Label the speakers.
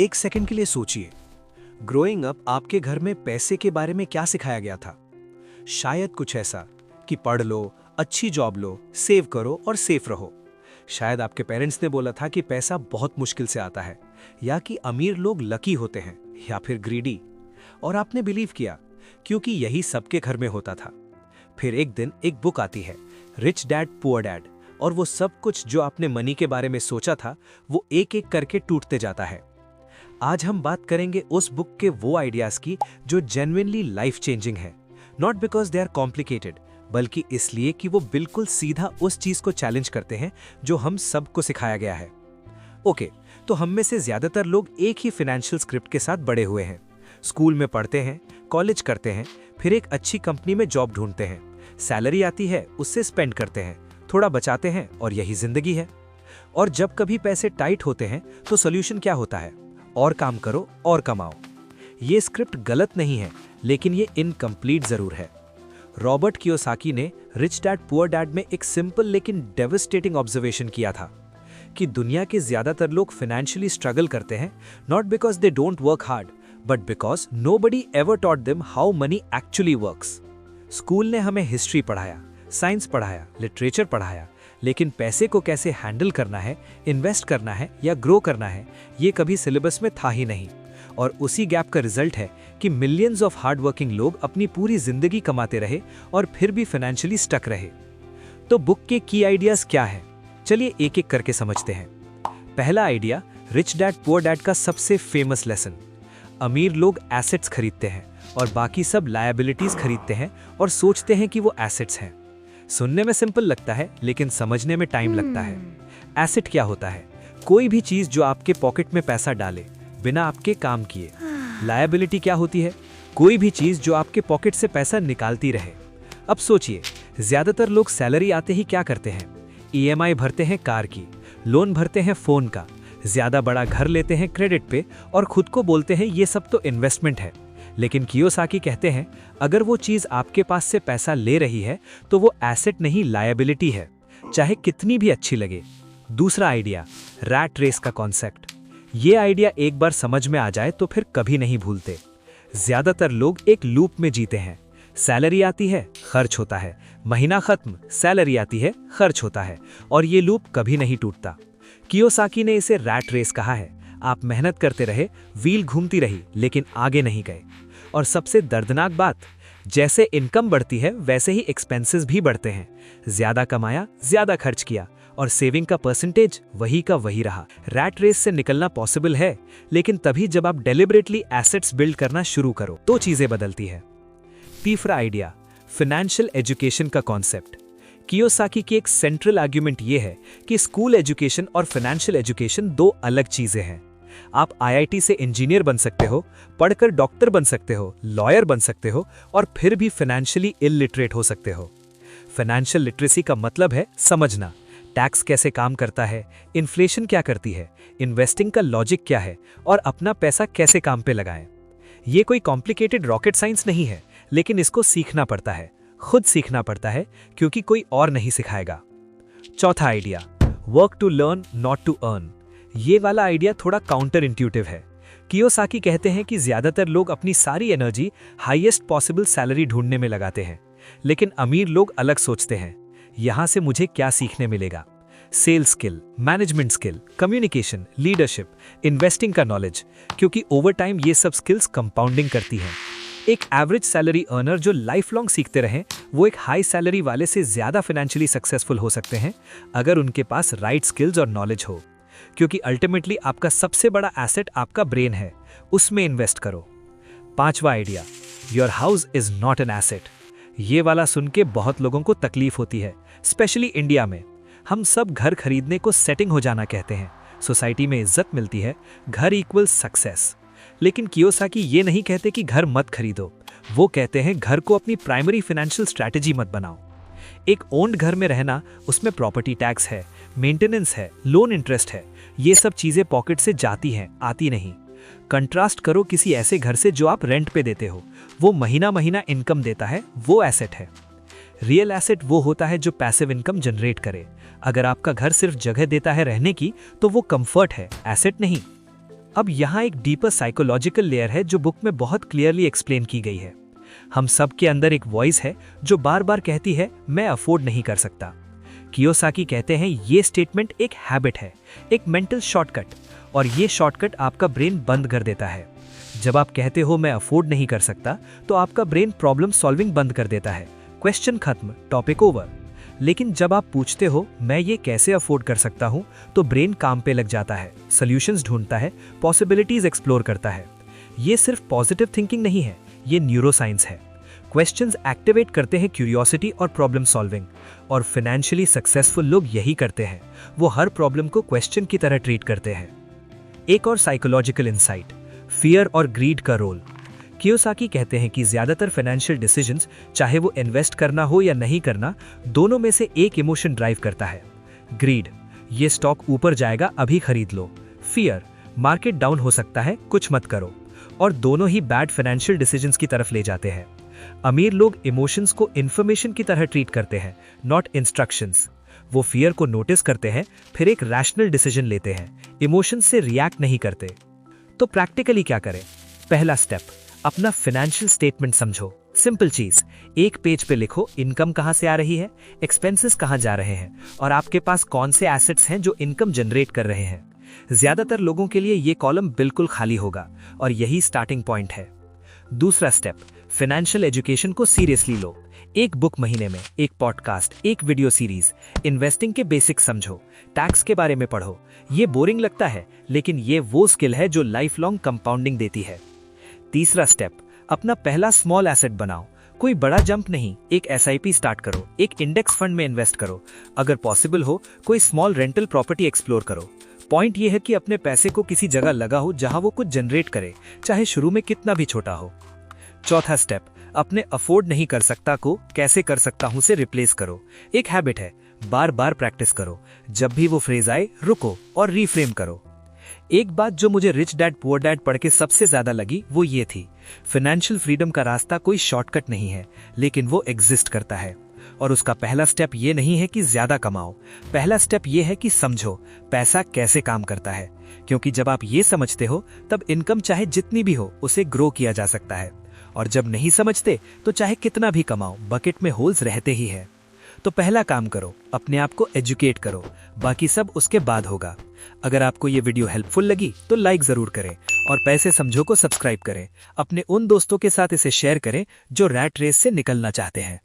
Speaker 1: एक सेकंड के लिए सोचिए, ग्रोइंग अप आपके घर में पैसे के बारे में क्या सिखाया गया था? शायद कुछ ऐसा कि पढ़ लो, अच्छी जॉब लो, सेव करो और सेफ रहो। शायद आपके पेरेंट्स ने बोला था कि पैसा बहुत मुश्किल से आता है, या कि अमीर लोग लकी होते हैं, या फिर ग्रीडी। और आपने बिलीव किया क्योंकि यही सबके घर में होता था। फिर एक दिन एक बुक आती है, रिच डैड पुअर डैड, और वो सब कुछ जो आपने मनी के बारे में सोचा था वो एक एक करके टूटते जाता है। आज हम बात करेंगे उस बुक के वो आइडियाज की जो जेन्युइनली लाइफ चेंजिंग है, not because they are complicated, बल्कि इसलिए कि वो बिल्कुल सीधा उस चीज को चैलेंज करते हैं जो हम सबको सिखाया गया है। ओके, तो हम में से ज्यादातर लोग एक ही फाइनेंशियल स्क्रिप्ट के साथ बड़े हुए हैं। स्कूल में पढ़ते हैं, कॉलेज करते हैं, फिर एक अच्छी कंपनी में जॉब ढूंढते हैं, सैलरी आती है, उससे स्पेंड करते हैं, थोड़ा बचाते हैं, और यही जिंदगी है। और जब कभी पैसे टाइट होते हैं तो सोल्यूशन क्या होता है? और काम करो और कमाओ। ये स्क्रिप्ट गलत नहीं है, लेकिन ये इनकम्प्लीट जरूर है। रॉबर्ट कियोसाकी ने रिच डैड पुअर डैड में एक सिंपल लेकिन डेविस्टेटिंग ऑब्जर्वेशन किया था कि दुनिया के ज्यादातर लोग फाइनेंशियली स्ट्रगल करते हैं, not because they don't work hard, but because nobody ever taught them how many actually works. School ने हमें हिस्ट्री पढ़ाया, साइंस पढ़ाया, लिटरेचर पढ़ाया, लेकिन पैसे को कैसे हैंडल करना है, इन्वेस्ट करना है या ग्रो करना है, ये कभी सिलेबस में था ही नहीं। और उसी गैप का रिजल्ट है कि मिलियंस ऑफ हार्ड वर्किंग लोग अपनी पूरी जिंदगी कमाते रहे और फिर भी फाइनेंशियली स्टक रहे। तो बुक के की आइडियाज क्या है? चलिए एक एक करके समझते हैं। पहला idea, rich dad poor dad का सबसे फेमस लेसन। अमीर लोग एसेट्स खरीदते हैं और बाकी सब लायबिलिटीज खरीदते हैं और सोचते हैं कि वो एसेट्स हैं। सुनने में सिंपल लगता है, लेकिन समझने में टाइम लगता है। एसेट क्या होता है? कोई भी चीज जो आपके पॉकेट में पैसा डाले बिना आपके काम किए। लायबिलिटी क्या होती है? कोई भी चीज जो आपके पॉकेट से पैसा निकालती रहे। अब सोचिए, ज्यादातर लोग सैलरी आते ही क्या करते हैं? ईएमआई भरते हैं कार की, लोन भरते हैं फोन का, ज्यादा बड़ा घर लेते हैं क्रेडिट पे, और खुद को बोलते हैं ये सब तो इन्वेस्टमेंट है। लेकिन कियोसाकी कहते हैं, अगर वो चीज आपके पास से पैसा ले रही है तो वो एसेट नहीं, लायबिलिटी है, चाहे कितनी भी अच्छी लगे। दूसरा आइडिया, रैट रेस का कॉन्सेप्ट। ये आइडिया एक बार समझ में आ जाए तो फिर कभी नहीं भूलते। ज्यादातर लोग एक लूप में जीते हैं। सैलरी आती है, खर्च होता है, महीना खत्म, सैलरी आती है, खर्च होता है, और ये लूप कभी नहीं टूटता। कियोसाकी ने इसे रैट रेस कहा है। आप मेहनत करते रहे, व्हील घूमती रही, लेकिन आगे नहीं गए। और सबसे दर्दनाक बात, जैसे इनकम बढ़ती है वैसे ही एक्सपेंसेस भी बढ़ते हैं। ज्यादा कमाया, ज्यादा खर्च किया, और सेविंग का परसेंटेज वही का वही रहा। रैट रेस से निकलना पॉसिबल है, लेकिन तभी जब आप डेलिबरेटली एसेट्स बिल्ड करना शुरू करो तो चीजें बदलती है। तीसरा आइडिया, फाइनेंशियल एजुकेशन का कॉन्सेप्ट। कियोसाकी की एक सेंट्रल आर्ग्यूमेंट ये है कि स्कूल एजुकेशन और फाइनेंशियल एजुकेशन दो अलग चीजें हैं। आप आईआईटी से इंजीनियर बन सकते हो, पढ़कर डॉक्टर बन सकते हो, लॉयर बन सकते हो, और फिर भी फाइनेंशियली इलिटरेट हो सकते हो। फाइनेंशियल लिटरेसी का मतलब है समझना, टैक्स कैसे काम करता है, इन्फ्लेशन क्या करती है, इन्वेस्टिंग का लॉजिक क्या है, और अपना पैसा कैसे काम पे लगाएं। ये कोई कॉम्प्लिकेटेड रॉकेट साइंस नहीं है, लेकिन इसको सीखना पड़ता है, खुद सीखना पड़ता है, क्योंकि कोई और नहीं सिखाएगा। चौथा idea, work to learn not to earn. ये वाला आइडिया थोड़ा काउंटर इंट्यूटिव है। कियोसाकी कहते हैं कि ज्यादातर लोग अपनी सारी एनर्जी हाईएस्ट पॉसिबल सैलरी ढूंढने में लगाते हैं, लेकिन अमीर लोग अलग सोचते हैं। यहां से मुझे क्या सीखने मिलेगा? Sales skill, management skill, communication, leadership, investing का नॉलेज, क्योंकि ओवर टाइम ये सब स्किल्स कंपाउंडिंग करती हैं। एक एवरेज सैलरी अर्नर जो लाइफ लॉन्ग सीखते रहें, वो एक हाई सैलरी वाले से ज्यादा फाइनेंशियली सक्सेसफुल हो सकते हैं, अगर उनके पास राइट स्किल्स और नॉलेज हो। क्योंकि अल्टीमेटली आपका सबसे बड़ा एसेट आपका ब्रेन है, उसमें इन्वेस्ट करो। पांचवा idea, your house is not an asset. ये वाला सुन के बहुत लोगों को तकलीफ होती है, स्पेशली इंडिया में। हम सब घर खरीदने को सेटिंग हो जाना कहते हैं, सोसाइटी में इज्जत मिलती है, घर इक्वल सक्सेस। लेकिन कियोसाकी ये नहीं कहते कि घर मत खरीदो, वो कहते हैं घर को अपनी प्राइमरी फाइनेंशियल स्ट्रैटेजी मत बनाओ। एक ओन्ड घर में रहना, उसमें प्रॉपर्टी टैक्स है, मेंटेनेंस है, लोन इंटरेस्ट है, ये सब चीजें पॉकेट से जाती हैं, आती नहीं। कंट्रास्ट करो किसी ऐसे घर से जो आप रेंट पे देते हो, वो महीना महीना इनकम देता है, वो एसेट है। रियल एसेट वो होता है जो पैसिव इनकम जनरेट करे। अगर आपका घर सिर्फ जगह देता है रहने की, तो वो कंफर्ट है, एसेट नहीं। अब यहाँ एक डीपर साइकोलॉजिकल लेयर है जो बुक में बहुत क्लियरली एक्सप्लेन की गई है। हम सब के अंदर एक वॉइस है जो बार बार कहती है मैं अफोर्ड नहीं कर सकता। कियोसाकी कहते हैं ये स्टेटमेंट एक हैबिट है, एक मेंटल शॉर्टकट, और ये शॉर्टकट आपका ब्रेन बंद कर देता है। जब आप कहते हो मैं अफोर्ड नहीं कर सकता तो आपका ब्रेन प्रॉब्लम सॉल्विंग बंद कर देता है। क्वेश्चन खत्म, टॉपिक ओवर। लेकिन जब आप पूछते हो मैं ये कैसे अफोर्ड कर सकता हूँ तो ब्रेन काम पे लग जाता है, सॉल्यूशंस ढूंढता है, पॉसिबिलिटीज एक्सप्लोर करता है। ये सिर्फ पॉजिटिव थिंकिंग नहीं है, ये न्यूरोसाइंस है। क्वेश्चंस एक्टिवेट करते हैं क्यूरियोसिटी और प्रॉब्लम सॉल्विंग, और फाइनेंशियली सक्सेसफुल लोग यही करते हैं। वो हर प्रॉब्लम को क्वेश्चन की तरह ट्रीट करते हैं। एक और साइकोलॉजिकल इंसाइट, फियर और ग्रीड का रोल। कियोसाकी कहते हैं कि ज्यादातर फाइनेंशियल डिसीजंस, चाहे वो इन्वेस्ट करना हो या नहीं करना, दोनों में से एक इमोशन ड्राइव करता है। ग्रीड, ये स्टॉक ऊपर जाएगा अभी खरीद लो। फियर, मार्केट डाउन हो सकता है कुछ मत करो। और दोनों ही बैड फाइनेंशियल डिसीजंस की तरफ ले जाते हैं। अमीर लोग इमोशंस को इंफॉर्मेशन की तरह ट्रीट करते हैं, नॉट इंस्ट्रक्शंस। वो फियर को नोटिस करते हैं, फिर एक रैशनल डिसीजन लेते हैं, इमोशंस से रिएक्ट नहीं करते। तो प्रैक्टिकली क्या करें? पहला स्टेप, अपना फाइनेंशियल स्टेटमेंट समझो। सिंपल चीज, एक पेज पे लिखो इनकम कहां से आ रही है, एक्सपेंसेस कहां जा रहे हैं, और आपके पास कौन से एसेट्स हैं जो इनकम जनरेट कर रहे हैं। ज्यादातर लोगों के लिए ये कॉलम बिल्कुल खाली होगा, और यही स्टार्टिंग पॉइंट है। दूसरा स्टेप, फाइनेंशियल एजुकेशन को सीरियसली लो। एक बुक महीने में, एक पॉडकास्ट, एक वीडियो सीरीज, इन्वेस्टिंग के बेसिक्स समझो, टैक्स के बारे में पढ़ो। ये बोरिंग लगता है, लेकिन ये वो स्किल है जो लाइफ लॉन्ग कंपाउंडिंग देती है। तीसरा स्टेप, अपना पहला स्मॉल एसेट बनाओ। कोई बड़ा जंप नहीं, एक एसआईपी स्टार्ट करो, एक इंडेक्स फंड में इन्वेस्ट करो, अगर पॉसिबल हो कोई स्मॉल रेंटल प्रॉपर्टी एक्सप्लोर करो। पॉइंट ये है कि अपने पैसे को किसी जगह लगाओ जहां वो कुछ जनरेट करे, चाहे शुरू में कितना भी छोटा हो। चौथा स्टेप, अपने अफोर्ड नहीं कर सकता को कैसे कर सकता हूं से रिप्लेस करो। एक हैबिट है, बार बार प्रैक्टिस करो। जब भी वो फ्रेज आए रुको और रीफ्रेम करो। एक बात जो मुझे रिच डैड पुअर डैड पढ़ के सबसे ज्यादा लगी वो ये थी, फाइनेंशियल फ्रीडम का रास्ता कोई शॉर्टकट नहीं है, लेकिन वो एग्जिस्ट करता है। और उसका पहला स्टेप ये नहीं है कि ज्यादा कमाओ, पहला स्टेप ये है कि समझो पैसा कैसे काम करता है। क्योंकि जब आप ये समझते हो तब इनकम चाहे जितनी भी हो उसे ग्रो किया जा सकता है, और जब नहीं समझते तो चाहे कितना भी कमाओ बकेट में होल्स रहते ही है। तो पहला काम करो, अपने आप को एजुकेट करो, बाकी सब उसके बाद होगा। अगर आपको ये वीडियो हेल्पफुल लगी तो लाइक जरूर करें, और पैसे समझो को सब्सक्राइब करें। अपने उन दोस्तों के साथ इसे शेयर करें जो रैट रेस से निकलना चाहते हैं।